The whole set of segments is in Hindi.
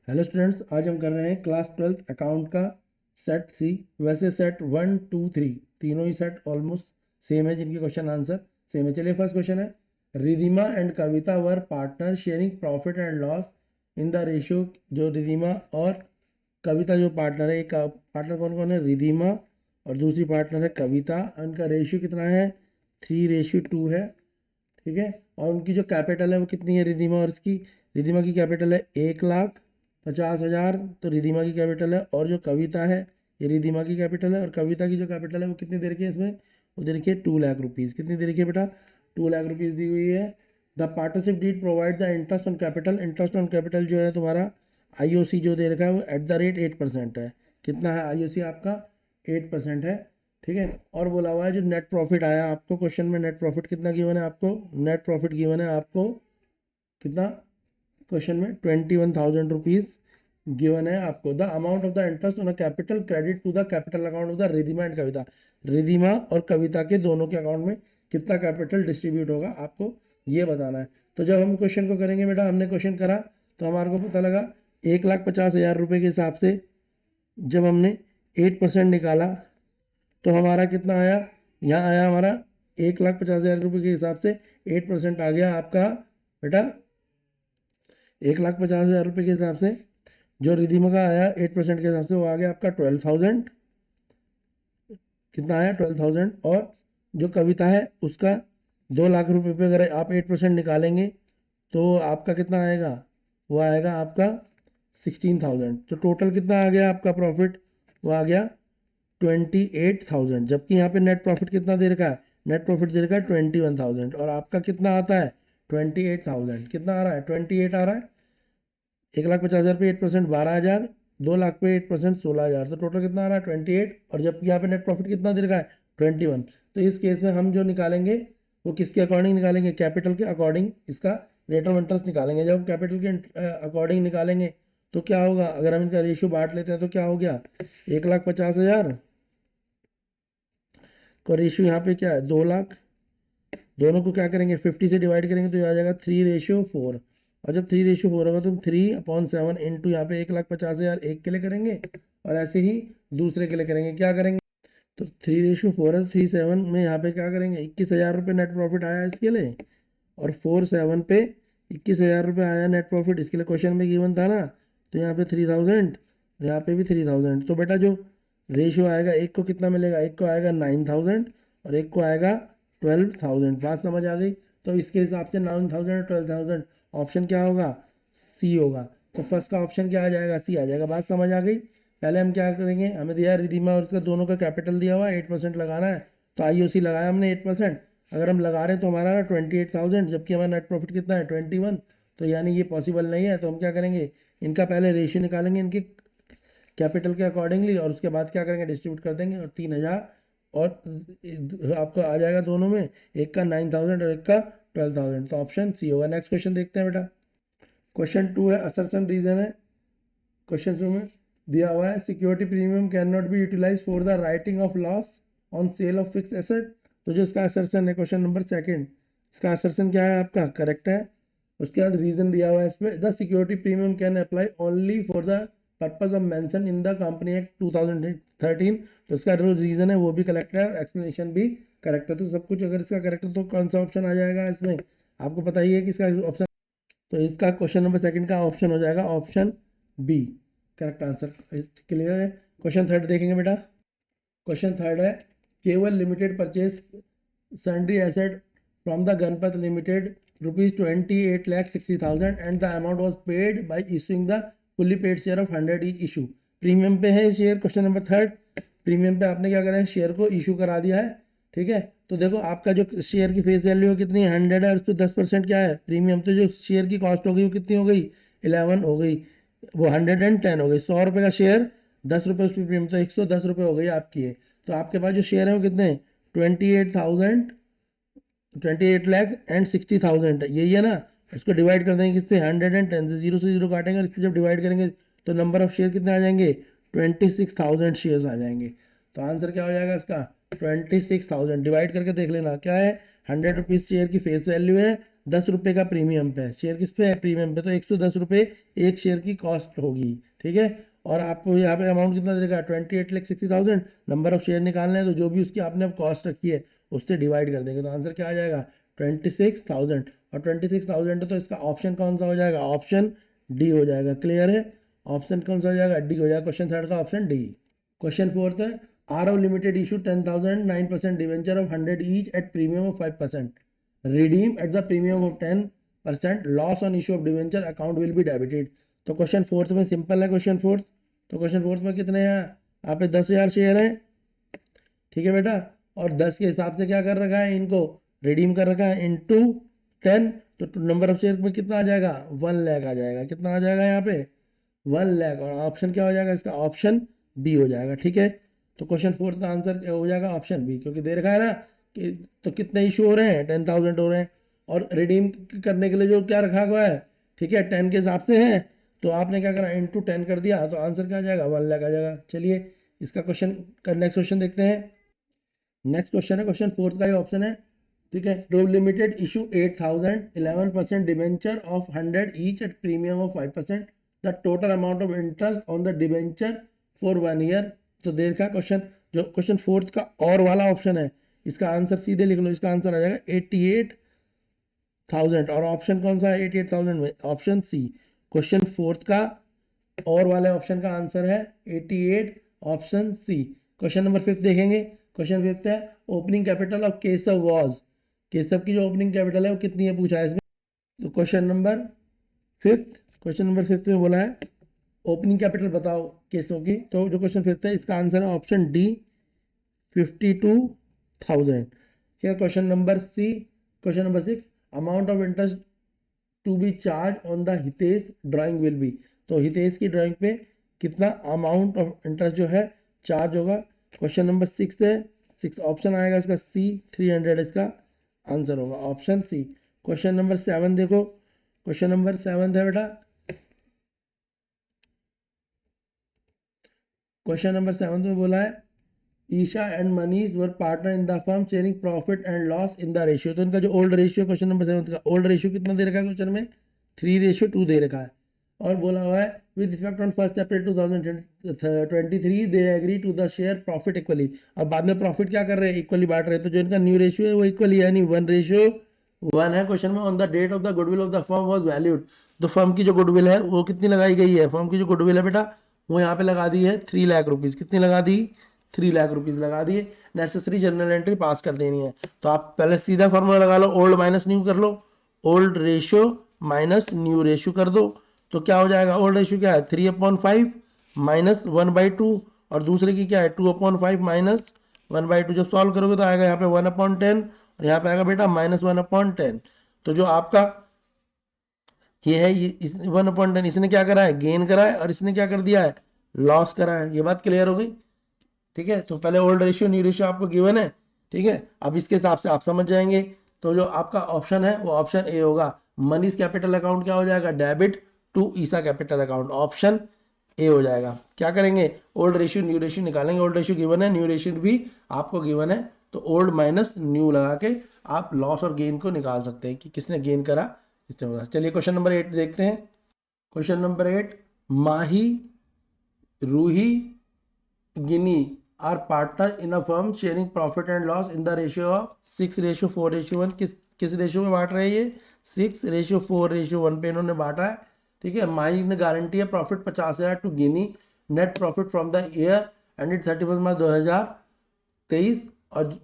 हेलो स्टूडेंट्स, आज हम कर रहे हैं क्लास 12th अकाउंट का सेट सी। वैसे सेट 1, 2, 3 तीनों ही सेट ऑलमोस्ट सेम है, जिनके क्वेश्चन आंसर सेम है। चलिए फर्स्ट क्वेश्चन है, Ridhima and Kavita were partner sharing profit and loss in the ratio. जो रिधिमा और कविता जो पार्टनर है, एक पार्टनर कौन कौन है? रिधिमा और दूसरी पार्टनर है कविता। उनका रेशियो कितना है? 3:2 है। ठीक है, और उनकी जो कैपिटल है वो कितनी है? रिधिमा और इसकी, रिधिमा की कैपिटल है 1,50,000, तो रिधिमा की कैपिटल है। और जो कविता है, ये रिधिमा की कैपिटल है और कविता की जो कैपिटल है वो कितनी दे रखी है इसमें? वो दे रखी है 2 लाख रुपीज़। कितनी दे रखी है बेटा? 2 लाख रुपीज़ दी हुई है। The partnership deed provide the interest on capital. Interest on capital जो है तुम्हारा आईओसी जो दे रखा है वो @8% है। कितना है आईओसी आपका? 8% है। ठीक है, और बोला हुआ है जो नेट प्रॉफिट आया आपको, क्वेश्चन में नेट प्रॉफिट कितना गिवन है आपको? नेट प्रॉफिट गिवन है आपको कितना? क्वेश्चन में 21,000 रुपीज़ गिवन है आपको। The amount of the interest on a capital credit to the capital account of the Ridhima and Kavita. Ridhima और कविता के दोनों के अकाउंट में कितना कैपिटल डिस्ट्रीब्यूट होगा, आपको ये बताना है। तो जब हम क्वेश्चन को करेंगे बेटा, हमने क्वेश्चन करा तो हमारे को पता लगा 1,50,000 रुपये के हिसाब से जब हमने 8% निकाला तो हमारा कितना आया? यहाँ आया हमारा 1,50,000 रुपये के हिसाब से 8% आ गया आपका बेटा। 1,50,000 रुपये के हिसाब से जो रिधीमा का आया 8% के हिसाब से वो आ गया आपका 12,000। कितना आया? 12,000। और जो कविता है उसका 2 लाख रुपये पे अगर आप 8% निकालेंगे तो आपका कितना आएगा? वो आएगा आपका 16,000। तो टोटल कितना आ गया आपका प्रॉफिट? वो आ गया 28,000। जबकि यहाँ पे नेट प्रॉफिट कितना दे रखा है? नेट प्रॉफिट दे रखा है 21,000 और आपका कितना आता है? 28,000। कितना आ रहा है? 28 आ रहा है। 1,50,000 पे 8% 12,000, 2 लाख पे 8% 16,000, तो टोटल कितना आ रहा है? 28। और जबकि यहाँ पे नेट प्रॉफिट कितना दे रखा है? 21। तो इस केस में हम जो निकालेंगे वो किसके अकॉर्डिंग निकालेंगे? कैपिटल के अकॉर्डिंग इसका रेट ऑफ इंटरेस्ट निकालेंगे। जब कैपिटल के अकॉर्डिंग निकालेंगे तो क्या होगा? अगर हम इनका रेशियो बांट लेते हैं तो क्या हो गया? 1,50,000 का रेशियो यहाँ पे क्या है? 2 लाख। दोनों को क्या करेंगे? 50 से डिवाइड करेंगे तो ये आ जाएगा 3:4। और जब 3:4 होगा तो हम 3/7 इंटू यहाँ पे 1,50,000 एक के लिए करेंगे और ऐसे ही दूसरे के लिए करेंगे। क्या करेंगे? तो 3:4 है तो 3/7 में यहाँ पे क्या करेंगे? 21,000 रुपये नेट प्रॉफिट आया इसके लिए, और 4/7 पे 21,000 रुपये आया नेट प्रॉफिट इसके लिए। क्वेश्चन में गिवन था ना, तो यहाँ पे 3,000, यहाँ पे भी 3,000। तो बेटा जो रेशियो आएगा, एक को कितना मिलेगा? एक को आएगा 9,000 और एक को आएगा 12,000। बात समझ आ गई? तो इसके हिसाब से 9,000 और 12,000 ऑप्शन क्या होगा? सी होगा। तो फर्स्ट का ऑप्शन क्या आ जाएगा? सी आ जाएगा। बात समझ आ गई? पहले हम क्या करेंगे, हमें दिया रिधीमा और उसका दोनों का कैपिटल दिया हुआ है, 8% लगाना है। तो आईओसी लगाया हमने 8%। अगर हम लगा रहे हैं तो हमारा ना 28,000, जबकि हमारा नेट प्रॉफिट कितना है? 21। तो यानी ये पॉसिबल नहीं है। तो हम क्या करेंगे, इनका पहले रेशियो निकालेंगे इनके कैपिटल के अकॉर्डिंगली, और उसके बाद क्या करेंगे? डिस्ट्रीब्यूट कर देंगे। और 3,000 और आपको आ जाएगा दोनों में, एक का 9,000 और एक का 12,000। तो ऑप्शन सी होगा। नेक्स्ट क्वेश्चन देखते हैं बेटा। क्वेश्चन 2 है, असर्शन रीजन है। क्वेश्चन 2 में दिया हुआ है security premium can not be utilize for the writing off loss on sale of fix asset. तो जो इसका असर्शन है, क्वेश्चन नंबर 2, इसका असर्शन क्या है आपका? करेक्ट है। उसके बाद रीजन दिया हुआ है इसमें, the security premium can apply only for the purpose of mention in the company act 2013। तो इसका जो रीजन है वो भी करेक्ट है और एक्सप्लेनेशन भी करेक्ट है। तो सब कुछ अगर इसका करेक्ट है तो कौन सा ऑप्शन आ जाएगा इसमें? आपको पता ही है कि इसका ऑप्शन, तो इसका क्वेश्चन नंबर 2 का ऑप्शन हो जाएगा option B, correct answer. Clear है? क्वेश्चन 3 देखेंगे बेटा। क्वेश्चन 3 है, केवल limited purchase sundry asset from the Ganpat Limited rupees 28,60,000 and the amount was paid by issuing the fully paid share of 100 each issue। Premium पे है शेयर। क्वेश्चन नंबर 3, प्रीमियम पे आपने क्या करा है? शेयर को इशू करा दिया है। ठीक है, तो देखो आपका जो शेयर की फेस वैल्यू है कितनी? 100 है और उस पर 10% क्या है? प्रीमियम। तो जो शेयर की कॉस्ट हो गई वो कितनी हो गई? 11 हो गई। वो 110 हो गई। 100 रुपये का शेयर, 10 रुपये उस पर प्रीमियम, तो 110 रुपये हो गई आपकी है। तो आपके पास जो शेयर है वो कितने? 28,60,000 है, यही है ना। इसको डिवाइड कर देंगे किससे? 110 से, 0 से 0 काटेंगे और इसको जब डिवाइड करेंगे तो नंबर ऑफ शेयर कितने आ जाएंगे? 26,000 शेयर्स आ जाएंगे। तो आंसर क्या हो जाएगा इसका? 26,000। डिवाइड करके देख लेना क्या है। 100 रुपीज़ शेयर की फेस वैल्यू है, 10 रुपये का प्रीमियम पे है, शेयर किस पे है, प्रीमियम पे, तो 110 रुपये एक शेयर की कॉस्ट होगी, ठीक है। और आपको यहाँ पे अमाउंट कितना देगा, 28,60,000, नंबर ऑफ शेयर निकालना है, तो जो भी उसकी आपने कॉस्ट रखी है उससे डिवाइड कर देंगे, तो आंसर क्या आ जाएगा, 26,000। और 26,000 तो इसका ऑप्शन कौन सा हो जाएगा, ऑप्शन डी हो जाएगा। क्लियर है, ऑप्शन कौन सा हो जाएगा, डी हो जाएगा। क्वेश्चन थर्ड का ऑप्शन डी। क्वेश्चन फोर्थ है, RO limited issue 10,000 9% debenture of 100 each at premium of 5%, redeem at the premium of 10%, loss on issue of debenture account will be debited। तो क्वेश्चन फोर्थ में सिंपल है, क्वेश्चन फोर्थ, तो क्वेश्चन फोर्थ में कितने हैं, यहाँ पे 10,000 शेयर हैं, ठीक है बेटा, और 10 के हिसाब से क्या कर रखा है, इनको रिडीम कर रखा है इनटू 10, तो नंबर ऑफ शेयर में कितना आ जाएगा, 1 लाख आ जाएगा, कितना आ जाएगा यहाँ पे, 1 लाख, और ऑप्शन क्या हो जाएगा इसका, ऑप्शन बी हो जाएगा, ठीक है। तो क्वेश्चन फोर्थ का आंसर हो जाएगा ऑप्शन बी, क्योंकि दे रखा है ना कि तो कितने इशू हो रहे हैं, 10,000 हो रहे हैं, और रिडीम करने के लिए जो क्या रखा हुआ है, ठीक है, 10 के हिसाब से है, तो आपने क्या करा, इंटू 10 कर दिया, तो आंसर क्या आ जाएगा, 1 लाख आ जाएगा। चलिए इसका क्वेश्चन का नेक्स्ट क्वेश्चन देखते हैं। नेक्स्ट क्वेश्चन है, क्वेश्चन फोर्थ का ही ऑप्शन है, ठीक है। Dove limited issue 8,000 11% debenture of 100 each at premium of 5%, the total amount of interest on the debenture for 1 year. तो देर का क्वेश्चन, जो क्वेश्चन फोर्थ का और वाला ऑप्शन है, इसका आंसर सीधे लिख लो, इसका आंसर आ जाएगा 88,000, और ऑप्शन कौन सा है 88,000 में, ऑप्शन सी। क्वेश्चन फोर्थ का और वाले ऑप्शन का आंसर है 88, option C. Question number fifth देखेंगे, क्वेश्चन फिफ्थ है, opening capital of Keshav was, Keshav की जो ओपनिंग कैपिटल है वो कितनी है पूछा है इसमें। तो question number fifth, question number fifth में बोला है ओपनिंग कैपिटल बताओ केशव की, तो जो क्वेश्चन फिफ्थ है इसका आंसर है option D 52,000। Question number C, question number six, amount of interest to be charge on the Hitesh drawing will be, तो हितेश की ड्राइंग पे कितना अमाउंट ऑफ इंटरेस्ट जो है चार्ज होगा। क्वेश्चन नंबर सिक्स है, सिक्स ऑप्शन आएगा इसका सी 300 इसका आंसर होगा, option C. Question number seven देखो, क्वेश्चन नंबर सेवन है बेटा, क्वेश्चन नंबर सेवन में बोला है Isha and Manish were partner in the firm sharing profit and loss in the ratio, तो इनका जो old ratio question number seven का ओल्ड रेशियो कितना दे रखा है क्वेश्चन में, 3:2 दे रखा है, और बोला हुआ है with effect on 1 April 2023 they agree to the share profit equally, और बाद में प्रॉफिट क्या कर रहे हैं, इक्वली बांट रहे हैं, तो जो इनका न्यू रेशियो है वो इक्वली यानी 1:1 है। क्वेश्चन में on the date of the goodwill of the firm was valued, तो फर्म की जो गुडविल है वो कितनी लगाई गई है, फर्म की जो गुडविल है बेटा वो यहाँ पे लगा दी है 3 लाख रुपीज, कितनी लगा दी, 3 लाख रुपीज लगा दिए। नेसेसरी जर्नल एंट्री पास कर देनी है, तो आप पहले सीधा फॉर्मूला लगा लो, ओल्ड माइनस न्यू कर लो, old ratio minus new ratio कर दो, तो क्या हो जाएगा, ओल्ड रेशियो क्या है 3/5 माइनस 1/2, और दूसरे की क्या है 2/5 माइनस 1/2, जब सॉल्व करोगे तो आएगा यहाँ पे 1/10, और यहाँ पे आएगा बेटा -1/10। तो जो आपका ये है, ये इस 1/10 इसने क्या करा है, गेन करा है, और इसने क्या कर दिया है, लॉस करा है। ये बात क्लियर हो गई, ठीक है। तो पहले ओल्ड रेशियो न्यू रेशियो आपको गिवन है, ठीक है, अब इसके हिसाब से आप समझ जाएंगे। तो जो आपका ऑप्शन है वो ऑप्शन ए होगा, मनीष कैपिटल अकाउंट क्या हो जाएगा, debit to Isa capital account, option A हो जाएगा। क्या करेंगे, ओल्ड रेशियो न्यू रेशियो निकालेंगे, ओल्ड रेशियो गिवन है, न्यू रेशियो भी आपको गिवन है, तो ओल्ड माइनस न्यू लगा के आप लॉस और गेन को निकाल सकते हैं कि किसने गेन करा, किसने करा। चलिए क्वेश्चन नंबर 8 देखते हैं। Question number 8, Mahi, Ruhi, Gini are partner in a firm sharing profit and loss in the ratio of 6:4:1, किस रेशियो में बांट रहे हैं ये, 6:4:1 पे इन्होंने बांटा है, ठीक है। माही ने गारंटी है profit 50,000 to Gini, net profit from the year ended 31 March 2023, और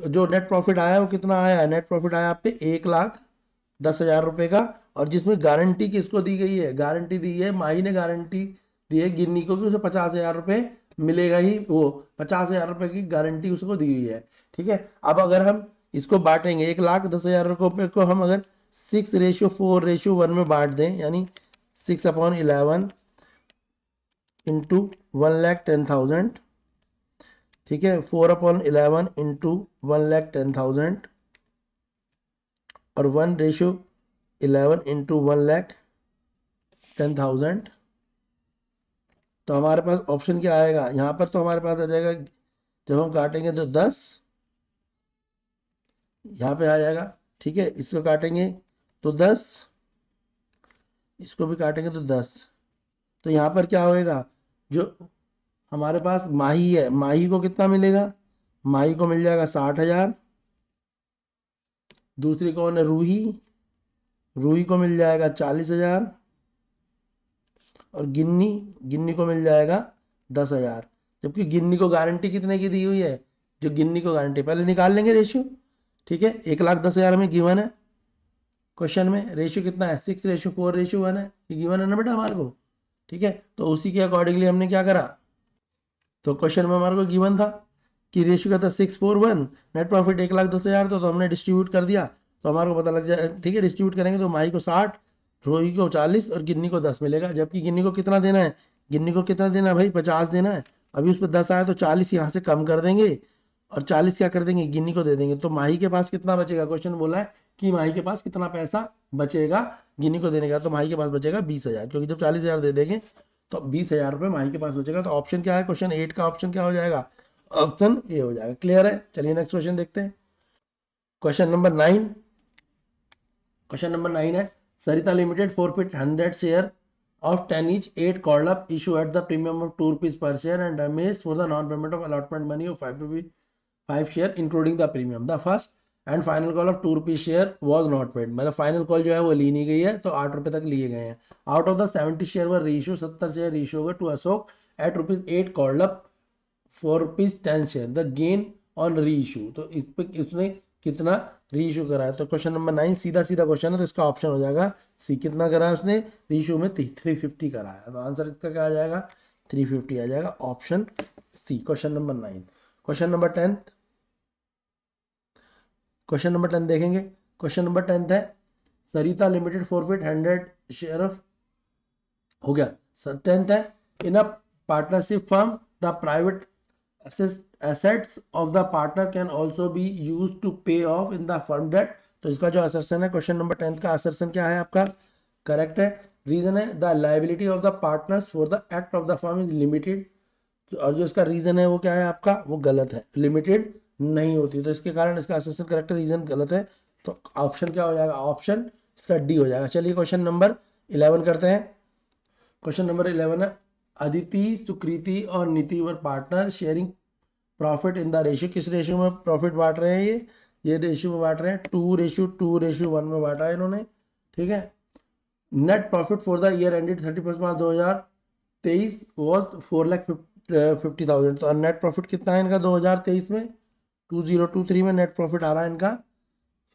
जो नेट प्रॉफिट आया है वो कितना आया है, नेट प्रॉफिट आया आप पे 1,10,000 रुपए का, और जिसमें गारंटी किसको दी गई है, गारंटी दी है माही ने, गारंटी दी है गिन्नी को कि उसे 50,000 रुपए मिलेगा ही, वो 50,000 रुपए की गारंटी उसको दी हुई है, ठीक है। अब अगर हम इसको बांटेंगे 1,10,000 रुपए को हम अगर 6:4:1 में बांट दें, यानी 6/11 इंटू 1,10,000, ठीक है, 4/11 इंटू 1,10,000, और 1:11 इंटू 1,10,000, तो हमारे पास ऑप्शन क्या आएगा, यहाँ पर तो हमारे पास आ जाएगा, जब हम काटेंगे तो 10 यहाँ पे आ जाएगा, ठीक है। इसको काटेंगे तो 10, इसको भी काटेंगे तो 10। तो यहाँ पर क्या होएगा, जो हमारे पास माही है, माही को कितना मिलेगा, माही को मिल जाएगा 60,000। दूसरी कौन है, रूही, रूही को मिल जाएगा 40,000। और गिन्नी, गिन्नी को मिल जाएगा 10,000। जबकि गिन्नी को गारंटी कितने की दी हुई है, जो गिन्नी को गारंटी, पहले निकाल लेंगे रेशियो। ठीक है, 1,10,000 में गिवन है, क्वेश्चन में रेशियो कितना है, 6:4:1 है, ये गिवन है ना बेटा हमारे को। ठीक है, तो उसी के अकॉर्डिंगली हमने क्या करा, तो क्वेश्चन में हमारे को गिवन था कि रेशियो का था 6:4:1, नेट प्रॉफिट 1,10,000 था, तो हमने डिस्ट्रीब्यूट कर दिया, तो हमारे को पता लग जाए। ठीक है, डिस्ट्रीब्यूट करेंगे तो माही को 60, रोही को 40 और गिन्नी को 10 मिलेगा। जबकि गिन्नी को कितना देना है, गिन्नी को कितना देना है भाई, 50 देना है। अभी उस पर 10 आया तो 40 यहाँ से कम कर देंगे और 40 क्या कर देंगे, गिन्नी को दे देंगे। तो माही के पास कितना बचेगा, क्वेश्चन बोला है कि माही के पास कितना पैसा बचेगा गिन्नी को देने का, तो माही के पास बचेगा 20,000, क्योंकि जब 40,000 दे देंगे तो 20,000 रुपये माही के पास बचेगा। तो ऑप्शन क्या है, क्वेश्चन 8 का ऑप्शन क्या हो जाएगा, ऑप्शन ए हो जाएगा। क्लियर है, चलिए नेक्स्ट क्वेश्चन देखते हैं। क्वेश्चन नंबर 9, क्वेश्चन नंबर 9 है, Sarita limited forfeit 100 share of 10 each 8 called up issue at the premium of 2 rupees per share and damaged for the non-payment of allotment money of 5 rupees 5 share including the premium. The first and final call of 2 rupees share was not paid, मतलब फाइनल कॉल जो है वो ली नहीं गई है, तो 8 रुपए तक लिए गए हैं। Out of the 70 share were reissue, 70 share reissue हुए to Ashok at ₹8 called up for ₹10 share, the gain on reissue. तो इस पे इसने कितना री इशू करा है, तो क्वेश्चन नंबर 9 सीधा सीधा क्वेश्चन है, तो इसका ऑप्शन हो जाएगा सी। कितना करा है उसने, री इशू में 350 करा है, तो आंसर इसका क्या आ जाएगा, 350 आ जाएगा, option C, question number 9। Question number 10, question number 10 देखेंगे। क्वेश्चन नंबर 10 है, Sarita limited forfeit 100 share of, हो गया सर। 10th है, in a partnership firm the private assets of the partner can also be used to pay off in the firm debt। तो इसका जो असर्शन है, क्वेश्चन नंबर 10 का असर्शन क्या है आपका, करेक्ट है। रीजन है, the liability of the partners for the act of the firm is limited, और जो इसका रीजन है वो क्या है आपका, वो गलत है, लिमिटेड नहीं होती, तो इसके कारण इसका असर्शन करेक्ट है, रीजन गलत है। तो ऑप्शन क्या हो जाएगा, ऑप्शन इसका डी हो जाएगा। चलिए क्वेश्चन नंबर 11 करते हैं। क्वेश्चन नंबर 11 है, अदिति, सुकृति और Niti were partner sharing profit in the ratio, किस रेशियो में प्रॉफिट बांट रहे हैं, ये रेशियो में बांट रहे हैं 2:2:1 में बांटा है इन्होंने। ठीक है, net profit for the year ended 31 March 2023 was 4,50,000। तो नेट प्रॉफिट कितना है इनका 2023 में, 2023 में नेट प्रॉफिट आ रहा है इनका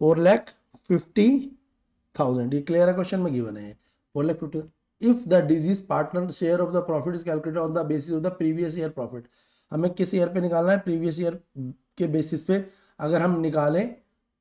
4,50,000। ये क्लियर है, क्वेश्चन में गिवन है 4,50,000। If the disease partner share of the profit is calculated on the basis of the previous year profit, हमें किस ईयर पे निकालना है, प्रीवियस ईयर के बेसिस पे अगर हम निकालें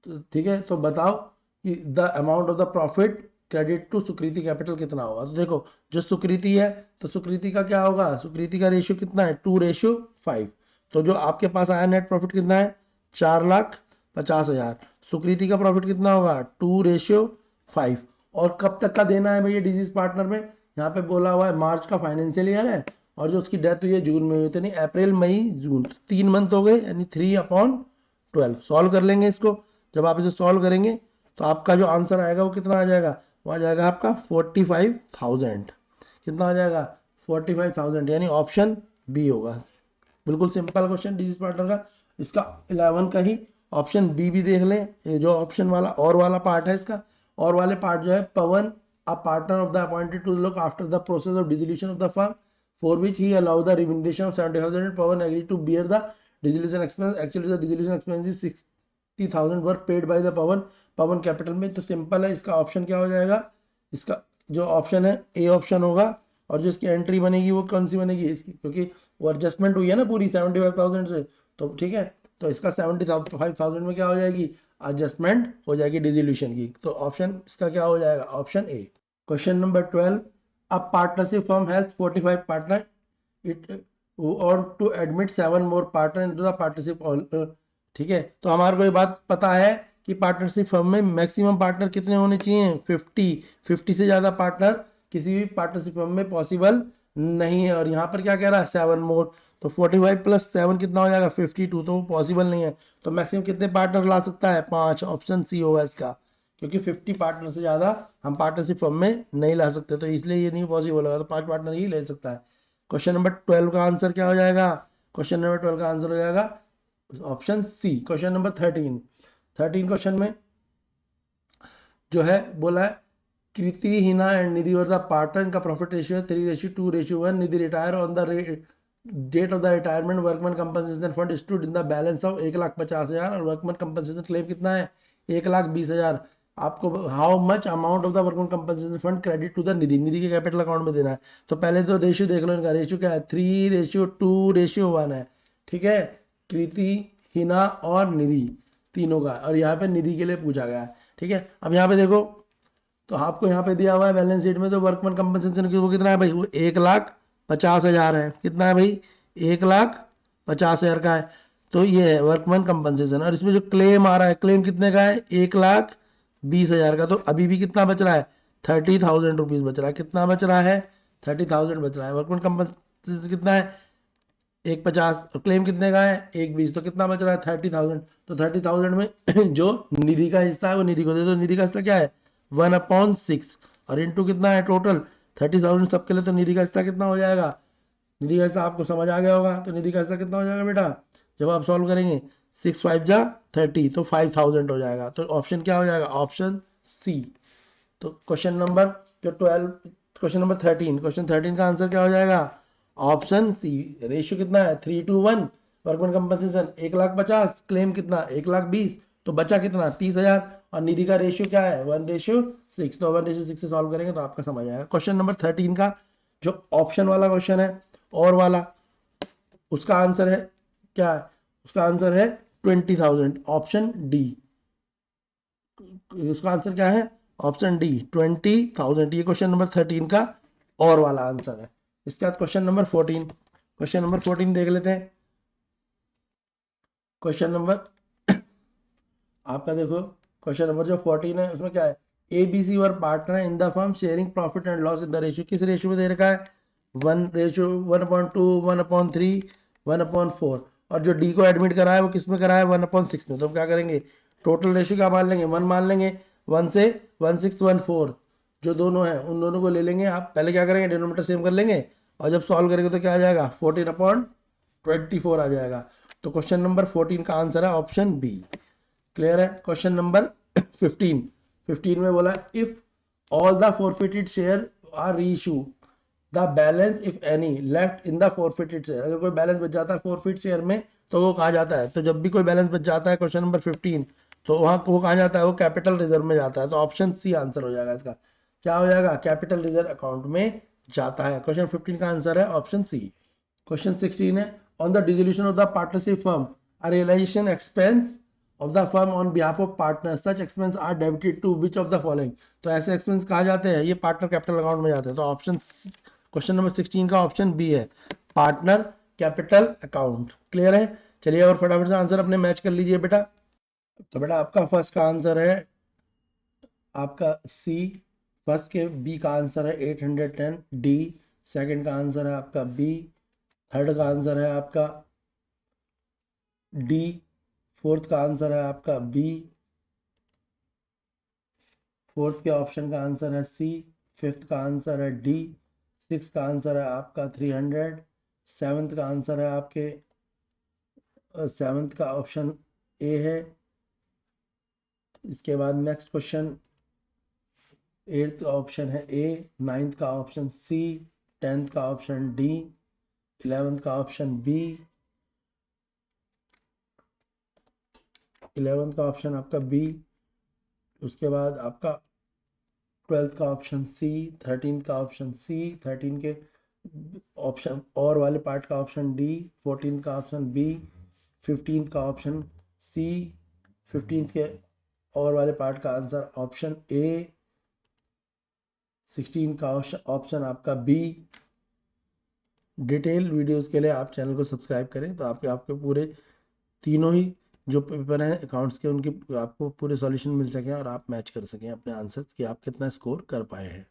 तो ठीक है, तो बताओ कि the amount of the profit credit to Sukriti capital कितना होगा। तो देखो जो सुकृति है, तो सुकृति का क्या होगा, सुकृति का रेशियो कितना है 2:5। तो जो आपके पास आया नेट प्रॉफिट कितना है 4,50,000, सुकृति का प्रॉफिट कितना होगा 2:5। और कब तक का देना है भैया डिजीज पार्टनर में, यहाँ पे बोला हुआ है मार्च का फाइनेंशियल ईयर है, और जो उसकी डेथ हुई है जून में हुई थी, नहीं अप्रैल मई जून, 3 मंथ हो गए, यानी 3/12। सॉल्व कर लेंगे इसको, जब आप इसे सॉल्व करेंगे तो आपका जो आंसर आएगा वो कितना आ जाएगा, वो आ जाएगा आपका 45,000। कितना आ जाएगा 45,000, यानी ऑप्शन बी होगा। बिल्कुल सिंपल क्वेश्चन डिजीज पार्टनर का। इसका 11 का ही ऑप्शन बी भी देख लें, ये जो ऑप्शन वाला और वाला पार्ट है इसका, और वाले पार्ट जो है, Pawan a partner of the appointed to look after the process of dissolution of the firm for which he allowed the remuneration of 70,000 and Pawan agreed to bear the dissolution expense। Actually the dissolution expense is 60,000 were paid by the Pawan capital में। तो सिंपल है, इसका ऑप्शन क्या हो जाएगा, इसका जो ऑप्शन है ए ऑप्शन होगा। और जो इसकी एंट्री बनेगी वो कौन सी बनेगी इसकी, क्योंकि वो एडजस्टमेंट हुई है ना पूरी 75,000 से, तो ठीक है, तो इसका 75,000 में क्या हो जाएगी, एडजस्टमेंट हो जाएगी डिसोल्यूशन की। तो ऑप्शन इसका क्या हो जाएगा, option A. Question number 12, a partnership firm has 45 partner, it want to admit 7 more partner into the partnership। ठीक है, तो हमारे को ये बात पता है कि पार्टनरशिप फर्म में मैक्सिमम पार्टनर कितने होने चाहिए, 50 से ज़्यादा पार्टनर किसी भी पार्टनरशिप फर्म में पॉसिबल नहीं है। और यहाँ पर क्या कह रहा है 7 मोर, तो 45 + 7 कितना हो जाएगा 52, तो वो पॉसिबल नहीं है। तो मैक्सिमम कितने पार्टनर ला सकता है 5, ऑप्शन सी होगा इसका, क्योंकि 50 पार्टनर से ज़्यादा हम पार्टनरशिप फर्म में नहीं ला सकते, तो इसलिए ये नहीं पॉसिबल होगा, तो 5 पार्टनर ही ले सकता है। क्वेश्चन नंबर 12 का आंसर क्या हो जाएगा? क्वेश्चन नंबर 12 का आंसर हो जाएगा option C. Question number 13 question में जो है बोला है Kriti, Hina and Nidhi were the partner, इनका प्रॉफिट रेशियो है 3:2:1। Nidhi retire on the date of the retirement, workman compensation fund stood in the balance of 1,50,000 और वर्कमैन कंपनसेशन क्लेम कितना है 1,20,000। आपको how much amount of the workman compensation fund credit to the Nidhi, Nidhi के कैपिटल अकाउंट में देना है। तो पहले तो रेशियो देख लो, इनका रेशियो क्या है 3:2:1 है, ठीक है, कृति, हिना और निधि तीनों का, और यहाँ पे निधि के लिए पूछा गया है, ठीक है। अब यहाँ पे देखो, तो आपको यहाँ पे दिया हुआ है बैलेंस शीट में, तो वर्कमैन कंपनसेशन की वो कितना है भाई, वो 1,50,000 है। कितना है भाई? 1,50,000 का है। तो ये है वर्कमैन कंपनसेशन, और इसमें जो क्लेम आ रहा है, क्लेम कितने का है 1,20,000 का। तो अभी भी कितना बच रहा है 30,000 रुपीज बच रहा है। कितना बच रहा है 30,000 बच रहा है। वर्कमैन कंपनसेशन कितना है 1,50, और क्लेम कितने का है 1,20, तो कितना बच रहा है 30,000। तो 30,000 में जो निधि का हिस्सा है वो निधि को दे दो। निधि का हिस्सा क्या है 1/6, और इंटू कितना है टोटल 30,000 सबके लिए। तो निधि का हिस्सा कितना हो जाएगा? निधि का हिस्सा आपको समझ आ गया होगा, तो निधि का हिस्सा कितना हो जाएगा बेटा जब आप सॉल्व करेंगे 6×5 = 30, तो 5,000 हो जाएगा। तो ऑप्शन क्या हो जाएगा? Option C. तो क्वेश्चन नंबर जो 12, क्वेश्चन नंबर 13, क्वेश्चन 13 का आंसर क्या हो जाएगा? ऑप्शन सी। रेशियो कितना है 3:1। वर्कमैन कंपनसेशन 1,50,000, क्लेम कितना 1,20,000, तो बचा कितना 30,000, और निधि का रेशियो क्या है 1:6। तो 1:6 से सॉल्व करेंगे तो आपका समझ आएगा। क्वेश्चन नंबर 13 का जो ऑप्शन वाला क्वेश्चन है और वाला, उसका आंसर है क्या है? उसका आंसर है 20,000, ऑप्शन डी। उसका आंसर क्या है? Option D 20,000। ये क्वेश्चन नंबर 13 का और वाला आंसर है। इसके बाद क्वेश्चन नंबर 14, क्वेश्चन नंबर 14 देख लेते हैं। क्वेश्चन नंबर आपका देखो, क्वेश्चन नंबर जो 14 है उसमें क्या है, A B C were partner in the firm sharing profit and loss in the ratio. किस रेशियो में दे रखा है 1:2, 1/3, 1/4। और जो डी को एडमिट करा है वो किस में करा है 1/6 में। तो हम क्या करेंगे टोटल रेशियो क्या मान लेंगे 1 मान लेंगे। 1 से 1/6 1/4 जो दोनों हैं उन दोनों को ले लेंगे। आप पहले क्या करेंगे डिनोमिनेटर सेम कर लेंगे, और जब सॉल्व करेंगे तो क्या आ जाएगा 14/24 आ जाएगा। तो क्वेश्चन नंबर 14 का आंसर है ऑप्शन बी। क्लियर है। क्वेश्चन नंबर 15 में बोला if all the forfeited share are reissue the balance if any left in the forfeited share. अगर कोई बैलेंस बच जाता है फोरफिट शेयर में तो वो कहा जाता है, तो जब भी कोई बैलेंस बच जाता है क्वेश्चन नंबर 15 तो वहां वो कहा जाता है वो कैपिटल रिजर्व में जाता है। तो ऑप्शन सी आंसर हो जाएगा इसका। क्या हो जाएगा कैपिटल रिजर्व अकाउंट में जाता है। क्वेश्चन 15 का आंसर है ऑप्शन सी। क्वेश्चन 16 है on the dissolution of the partnership firm a realization expense of the firm on behalf of partners such expense are debited to which of the following। तो ऐसे एक्सपेंस कहा जाते हैं ये पार्टनर कैपिटल अकाउंट में जाते हैं। तो ऑप्शन क्वेश्चन नंबर 16 का ऑप्शन बी है पार्टनर कैपिटल अकाउंट। क्लियर है। चलिए और फटाफट से आंसर अपने मैच कर लीजिए बेटा। तो बेटा आपका फर्स्ट का आंसर है आपका सी। फर्स्ट के बी का आंसर है 810। डी सेकंड का आंसर है आपका बी। थर्ड का आंसर है आपका डी। फोर्थ का आंसर है आपका बी। फोर्थ के ऑप्शन का आंसर है सी। फिफ्थ का आंसर है डी। सिक्स का आंसर है आपका 300। सेवन्थ का आंसर है आपके सेवन्थ का ऑप्शन ए है। इसके बाद नेक्स्ट क्वेश्चन एट्थ का ऑप्शन है ए। नाइन्थ का ऑप्शन सी। टेंथ का ऑप्शन डी। 11th का ऑप्शन बी। 11th का ऑप्शन आपका बी। उसके बाद आपका 12th का ऑप्शन सी। 13th का ऑप्शन सी। 13 के ऑप्शन और वाले पार्ट का ऑप्शन डी। 14th का ऑप्शन बी। 15th का ऑप्शन सी। 15th के और वाले पार्ट का आंसर ऑप्शन ए। 16 का ऑप्शन आपका बी। डिटेल वीडियोस के लिए आप चैनल को सब्सक्राइब करें तो आपके पूरे तीनों ही जो पेपर हैं अकाउंट्स के उनके आपको पूरे सॉल्यूशन मिल सकें और आप मैच कर सकें अपने आंसर्स कि आप कितना स्कोर कर पाए हैं।